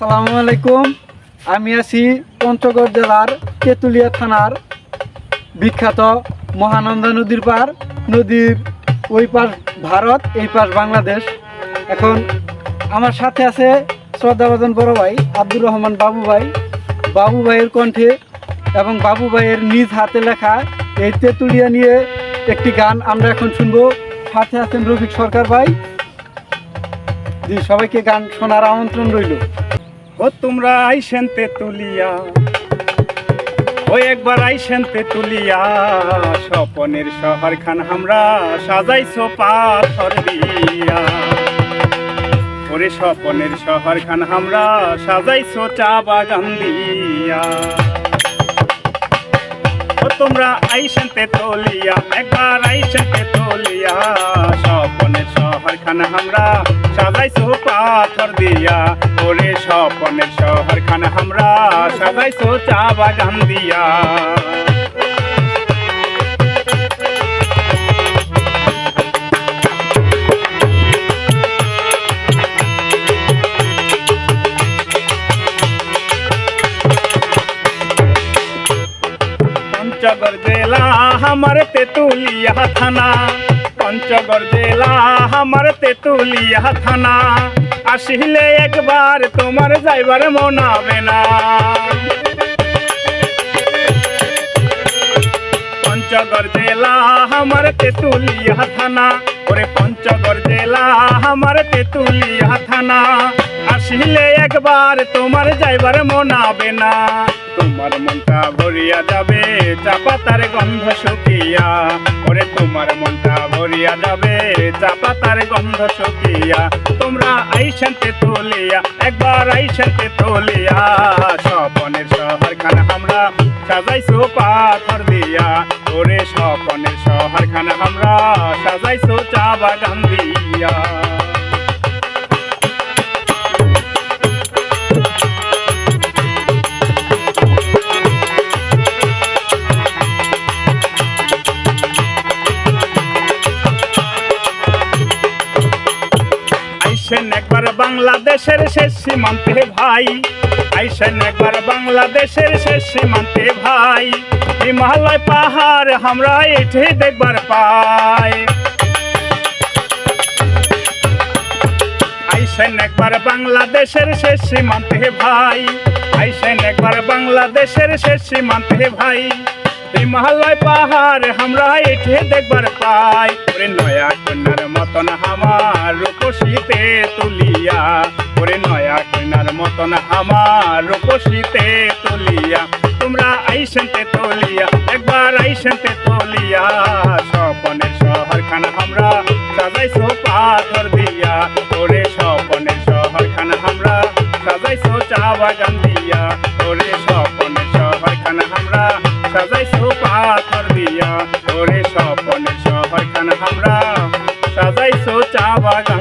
আসসালামু আলাইকুম। আমি আছি পঞ্চগড় জেলার তেঁতুলিয়া থানার বিখ্যাত মহানন্দা নদীর পার। নদীর ওই পাশ ভারত, এই পাশ বাংলাদেশ। এখন আমার সাথে আছে শ্রদ্ধাভাজন বড় ভাই আব্দুর রহমান বাবু ভাই। বাবু ভাইয়ের কণ্ঠে এবং বাবু ভাইয়ের নিজ হাতে লেখা এই তেঁতুলিয়া নিয়ে একটি গান আমরা এখন শুনবো। সাথে আছেন রফিক সরকার ভাই। জি, সবাইকে গান শোনার আমন্ত্রণ রইল। ও তোমরা আইসেন তেঁতুলিয়া, ও একবার আইসেন তেঁতুলিয়া, স্বপনের শহর খান আমরা সাজাইছো পাথর দিয়া। ওরে স্বপনের শহর খান আমরা সাজাইছো চা বাগান দিয়া। ও তোমরা আইসেন তেঁতুলিয়া, একবার আইসেন তেঁতুলিয়া, স্বপনের শহর খান আমরা সাজাইছো পাথর দিয়া। ওরে স্বপনের শহর খান আমরা সাজাইছো চা বাগান দিয়া। পঞ্চগড় জেলা আমার তেঁতুলিয়া থানা, পঞ্চগড় জেলা আমার তেঁতুলিয়া থানা। আসিলে একবার তোমার যাইবার মন হবে না। পঞ্চগড় জেলা আমার তেঁতুলিয়া থানা, ওরে পঞ্চগড় জেলা আমার তেঁতুলিয়া থানা। আসিলে একবার তোমার যাইবার মন হবে না। তোমার মনটা ভরিয়া যাবে চা পাতার গন্ধ শুকিয়া। ওরে তোমার মনটা ভরিয়া যাবে চা পাতার গন্ধ শুকিয়া। তোমরা আইসেন তেঁতুলিয়া, একবার আইসেন তেঁতুলিয়া, স্বপনের শহর খান আমরা সাজাইছো পাথর দিয়া। ওরে স্বপনের শহর খান আমরা সাজাইছো চা বাগান দিয়া। আইসেন একবার বাংলাদেশের শেষ সীমান্তে ভাই, আইসেন একবার বাংলাদেশের শেষ সীমান্তে ভাই। হিমালয় পাহাড় আমরা এঠে দেখবার পাই। আইসেন একবার বাংলাদেশের শেষ সীমান্তে ভাই, আইসেন একবার বাংলাদেশের শেষ সীমান্তে ভাই। হিমালয় পাহাড় আমরা এঠে দেখবার পাই। ওরে নয়া কন্যার মতন আমার রূপসীতে তুলিয়া, ওরে নয়া কন্যার মতন আমার রূপসীতে তুলিয়া। তোমরা আইসেন তেঁতুলিয়া, একবার আইসেন তেঁতুলিয়া, স্বপনের শহর খান আমরা সাজাইছো পাথর দিয়া। ওরে স্বপনের শহর খান আমরা সাজাইছো চা বাগান দিয়া। ওরে স্বপনের শহর খান আমরা সাজাইছো পাথর দিয়া। ওরে স্বপনের শহর খান আমরা সাজাইছো চা বাগান।